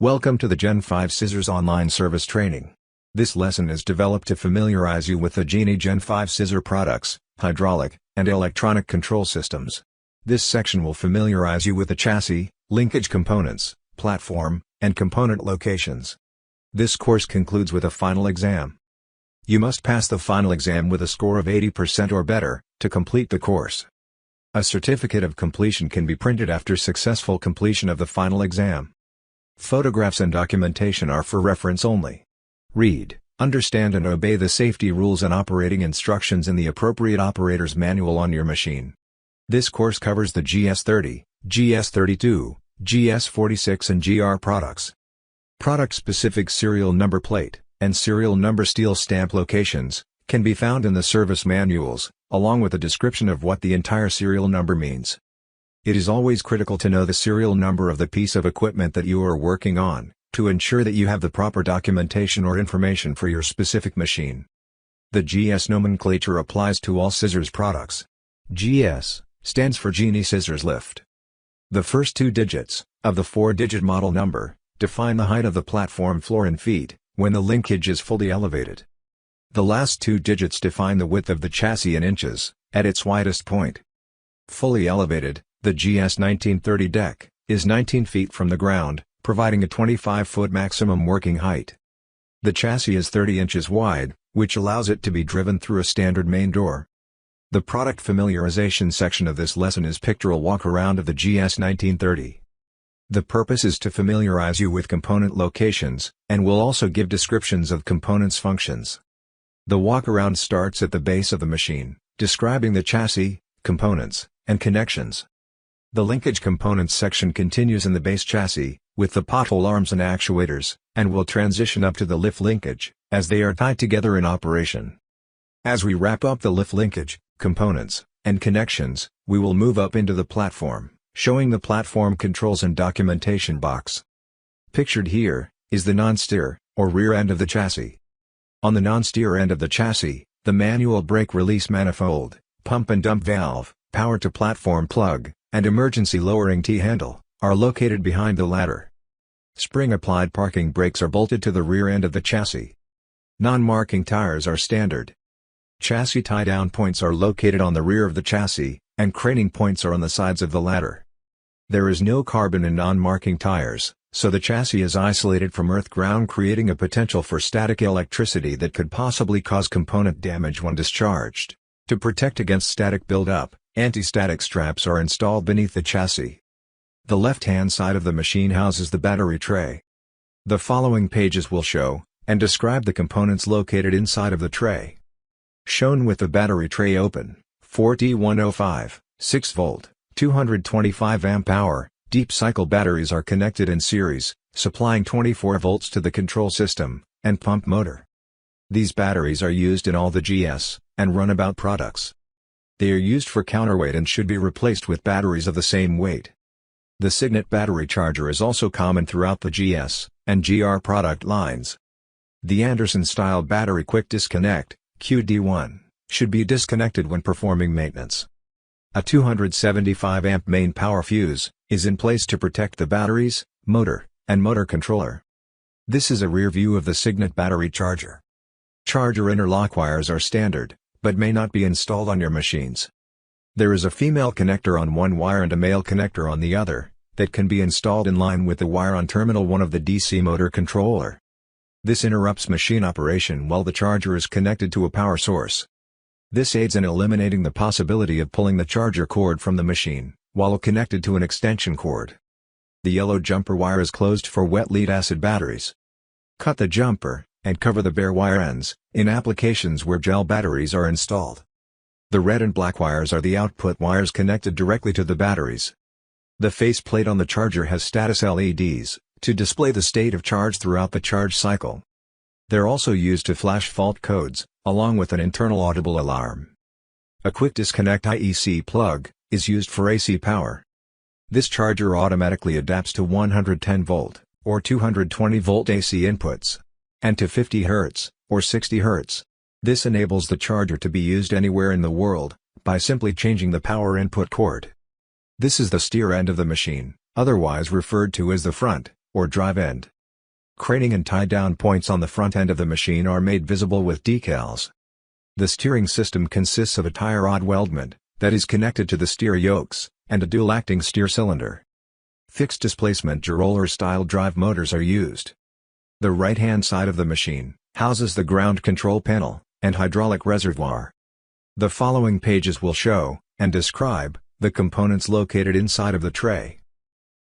Welcome to the Gen 5 Scissors online service training. This lesson is developed to familiarize you with the Genie Gen 5 scissor products, hydraulic, and electronic control systems. This section will familiarize you with the chassis, linkage components, platform, and component locations. This course concludes with a final exam. You must pass the final exam with a score of 80% or better, to complete the course. A certificate of completion can be printed after successful completion of the final exam. Photographs and documentation are for reference only. Read, understand and obey the safety rules and operating instructions in the appropriate operator's manual on your machine. This course covers the GS30, GS32, GS46 and GR products. Product-specific serial number plate, and serial number steel stamp locations, can be found in the service manuals, along with a description of what the entire serial number means. It is always critical to know the serial number of the piece of equipment that you are working on, to ensure that you have the proper documentation or information for your specific machine. The GS nomenclature applies to all scissors products. GS stands for Genie Scissors Lift. The first two digits of the four-digit model number define the height of the platform floor in feet, when the linkage is fully elevated. The last two digits define the width of the chassis in inches, at its widest point. Fully elevated, the GS 1930 deck is 19 feet from the ground, providing a 25-foot maximum working height. The chassis is 30 inches wide, which allows it to be driven through a standard main door. The product familiarization section of this lesson is pictorial walk-around of the GS 1930. The purpose is to familiarize you with component locations, and will also give descriptions of components' functions. The walk-around starts at the base of the machine, describing the chassis, components, and connections. The linkage components section continues in the base chassis, with the pothole arms and actuators, and will transition up to the lift linkage, as they are tied together in operation. As we wrap up the lift linkage, components, and connections, we will move up into the platform, showing the platform controls and documentation box. Pictured here, is the non-steer, or rear end of the chassis. On the non-steer end of the chassis, the manual brake release manifold, pump and dump valve, power to platform plug, and emergency lowering T-handle, are located behind the ladder. Spring-applied parking brakes are bolted to the rear end of the chassis. Non-marking tires are standard. Chassis tie-down points are located on the rear of the chassis, and craning points are on the sides of the ladder. There is no carbon in non-marking tires, so the chassis is isolated from earth-ground, creating a potential for static electricity that could possibly cause component damage when discharged. To protect against static buildup, anti-static straps are installed beneath the chassis. The left-hand side of the machine houses the battery tray. The following pages will show and describe the components located inside of the tray. Shown with the battery tray open, 4T105, 6V, 225 amp-hour, deep cycle batteries are connected in series, supplying 24 volts to the control system and pump motor. These batteries are used in all the GS and runabout products. They are used for counterweight and should be replaced with batteries of the same weight. The Signet battery charger is also common throughout the GS and GR product lines. The Anderson-style battery quick disconnect, QD1, should be disconnected when performing maintenance. A 275 amp main power fuse is in place to protect the batteries, motor, and motor controller. This is a rear view of the Signet battery charger. Charger interlock wires are standard, but may not be installed on your machines. There is a female connector on one wire and a male connector on the other, that can be installed in line with the wire on terminal 1 of the DC motor controller. This interrupts machine operation while the charger is connected to a power source. This aids in eliminating the possibility of pulling the charger cord from the machine, while connected to an extension cord. The yellow jumper wire is closed for wet lead-acid batteries. Cut the jumper, and cover the bare wire ends, in applications where gel batteries are installed. The red and black wires are the output wires connected directly to the batteries. The faceplate on the charger has status LEDs, to display the state of charge throughout the charge cycle. They're also used to flash fault codes, along with an internal audible alarm. A quick disconnect IEC plug is used for AC power. This charger automatically adapts to 110 volt, or 220 volt AC inputs, and to 50 Hz, or 60 Hz. This enables the charger to be used anywhere in the world, by simply changing the power input cord. This is the steer end of the machine, otherwise referred to as the front, or drive end. Craning and tie-down points on the front end of the machine are made visible with decals. The steering system consists of a tie rod weldment that is connected to the steer yokes, and a dual-acting steer cylinder. Fixed displacement roller-style drive motors are used. The right-hand side of the machine houses the ground control panel and hydraulic reservoir. The following pages will show and describe the components located inside of the tray.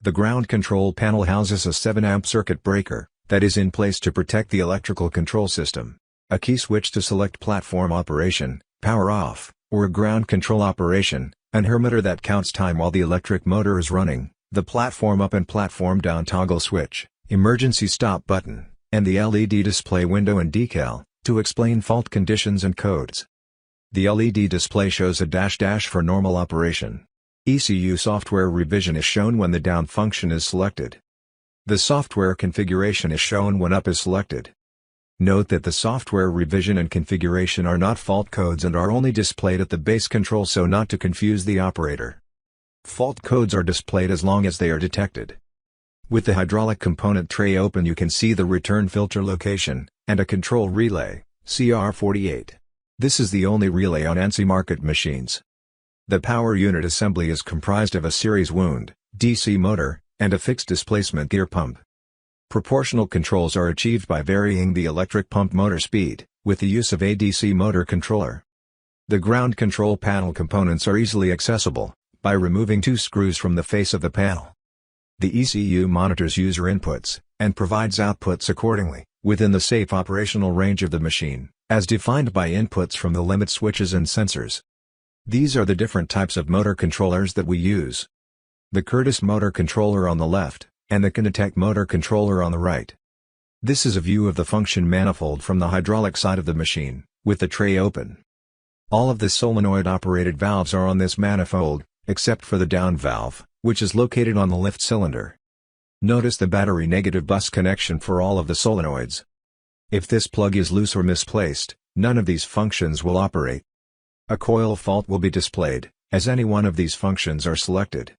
The ground control panel houses a 7-amp circuit breaker that is in place to protect the electrical control system, a key switch to select platform operation, power off, or ground control operation, an hermeter that counts time while the electric motor is running, the platform up and platform down toggle switch, emergency stop button, and the LED display window and decal to explain fault conditions and codes. The LED display shows a dash for normal operation. ECU software revision is shown when the down function is selected. The software configuration is shown when up is selected. Note that the software revision and configuration are not fault codes and are only displayed at the base control so not to confuse the operator. Fault codes are displayed as long as they are detected. With the hydraulic component tray open, you can see the return filter location and a control relay, CR48. This is the only relay on ANSI market machines. The power unit assembly is comprised of a series wound, DC motor, and a fixed displacement gear pump. Proportional controls are achieved by varying the electric pump motor speed, with the use of a DC motor controller. The ground control panel components are easily accessible by removing 2 screws from the face of the panel. The ECU monitors user inputs and provides outputs accordingly, within the safe operational range of the machine, as defined by inputs from the limit switches and sensors. These are the different types of motor controllers that we use. The Curtis motor controller on the left, and the Kinetec motor controller on the right. This is a view of the function manifold from the hydraulic side of the machine, with the tray open. All of the solenoid-operated valves are on this manifold, except for the down valve, which is located on the lift cylinder. Notice the battery negative bus connection for all of the solenoids. If this plug is loose or misplaced, none of these functions will operate. A coil fault will be displayed, as any one of these functions are selected.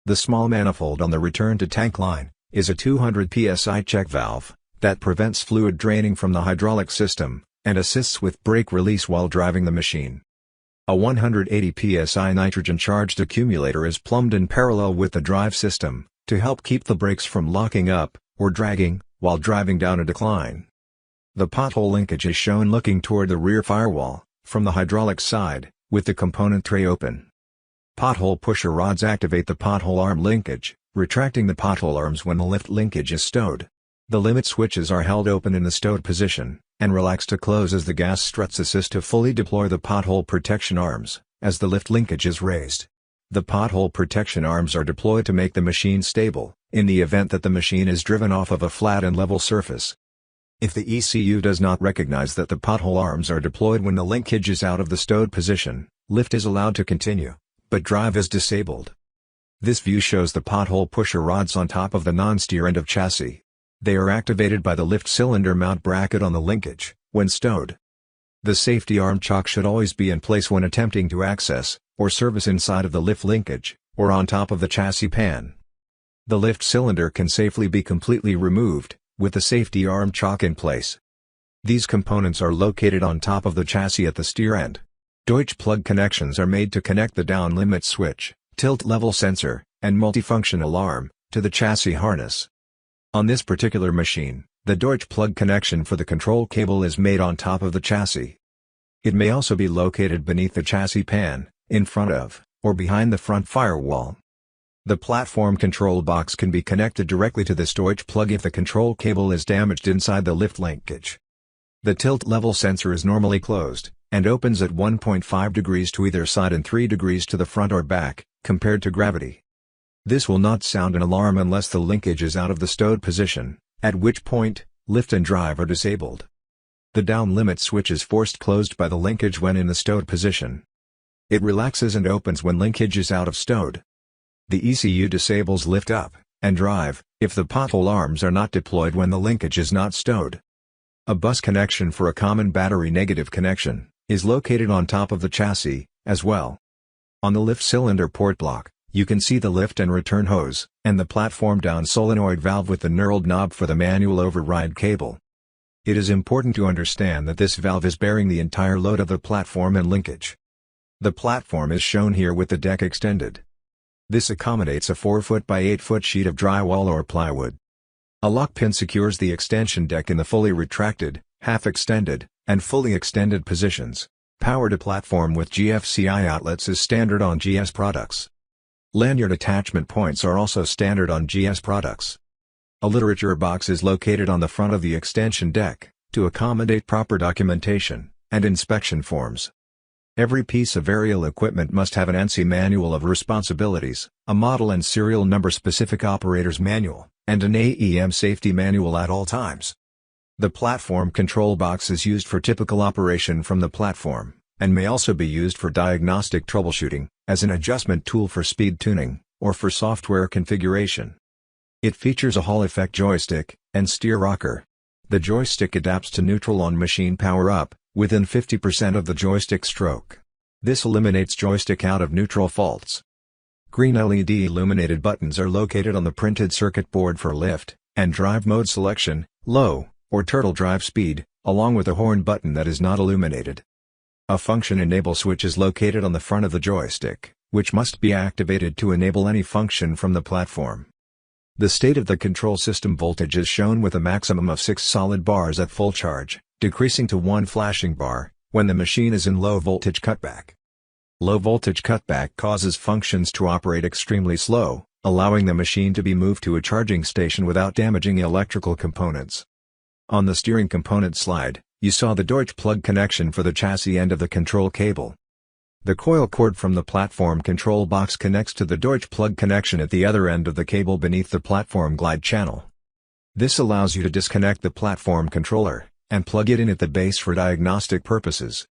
The small manifold on the return to tank line is a 200 psi check valve that prevents fluid draining from the hydraulic system and assists with brake release while driving the machine. A 180 psi nitrogen-charged accumulator is plumbed in parallel with the drive system to help keep the brakes from locking up or dragging while driving down a decline. The pothole linkage is shown looking toward the rear firewall from the hydraulic side, with the component tray open. Pothole pusher rods activate the pothole arm linkage, retracting the pothole arms when the lift linkage is stowed. The limit switches are held open in the stowed position, and relax to close as the gas struts assist to fully deploy the pothole protection arms, as the lift linkage is raised. The pothole protection arms are deployed to make the machine stable, in the event that the machine is driven off of a flat and level surface. If the ECU does not recognize that the pothole arms are deployed when the linkage is out of the stowed position, lift is allowed to continue, but drive is disabled. This view shows the pothole pusher rods on top of the non-steer end of chassis. They are activated by the lift cylinder mount bracket on the linkage, when stowed. The safety arm chock should always be in place when attempting to access or service inside of the lift linkage, or on top of the chassis pan. The lift cylinder can safely be completely removed, with the safety arm chock in place. These components are located on top of the chassis at the steer end. Deutsch plug connections are made to connect the down limit switch, tilt level sensor, and multifunction alarm, to the chassis harness. On this particular machine, the Deutsch plug connection for the control cable is made on top of the chassis. It may also be located beneath the chassis pan, in front of, or behind the front firewall. The platform control box can be connected directly to this Deutsch plug if the control cable is damaged inside the lift linkage. The tilt level sensor is normally closed, and opens at 1.5 degrees to either side and 3 degrees to the front or back, compared to gravity. This will not sound an alarm unless the linkage is out of the stowed position, at which point, lift and drive are disabled. The down limit switch is forced closed by the linkage when in the stowed position. It relaxes and opens when linkage is out of stowed. The ECU disables lift up and drive if the pothole arms are not deployed when the linkage is not stowed. A bus connection for a common battery negative connection is located on top of the chassis, as well. On the lift cylinder port block, You can see the lift and return hose, and the platform down solenoid valve with the knurled knob for the manual override cable. It is important to understand that this valve is bearing the entire load of the platform and linkage. The platform is shown here with the deck extended. This accommodates a 4-foot by 8-foot sheet of drywall or plywood. A lock pin secures the extension deck in the fully retracted, half-extended, and fully extended positions. Power to platform with GFCI outlets is standard on GS products. Lanyard attachment points are also standard on GS products. A literature box is located on the front of the extension deck, to accommodate proper documentation and inspection forms. Every piece of aerial equipment must have an ANSI manual of responsibilities, a model and serial number specific operator's manual, and an AEM safety manual at all times. The platform control box is used for typical operation from the platform, and may also be used for diagnostic troubleshooting, as an adjustment tool for speed tuning, or for software configuration. It features a Hall effect joystick, and steer rocker. The joystick adapts to neutral on machine power up, within 50% of the joystick stroke. This eliminates joystick out of neutral faults. Green LED illuminated buttons are located on the printed circuit board for lift and drive mode selection, low, or turtle drive speed, along with a horn button that is not illuminated. A function enable switch is located on the front of the joystick, which must be activated to enable any function from the platform. The state of the control system voltage is shown with a maximum of 6 solid bars at full charge, decreasing to 1 flashing bar, when the machine is in low voltage cutback. Low voltage cutback causes functions to operate extremely slow, allowing the machine to be moved to a charging station without damaging electrical components. On the steering component slide, you saw the Deutsch plug connection for the chassis end of the control cable. The coil cord from the platform control box connects to the Deutsch plug connection at the other end of the cable beneath the platform glide channel. This allows you to disconnect the platform controller and plug it in at the base for diagnostic purposes.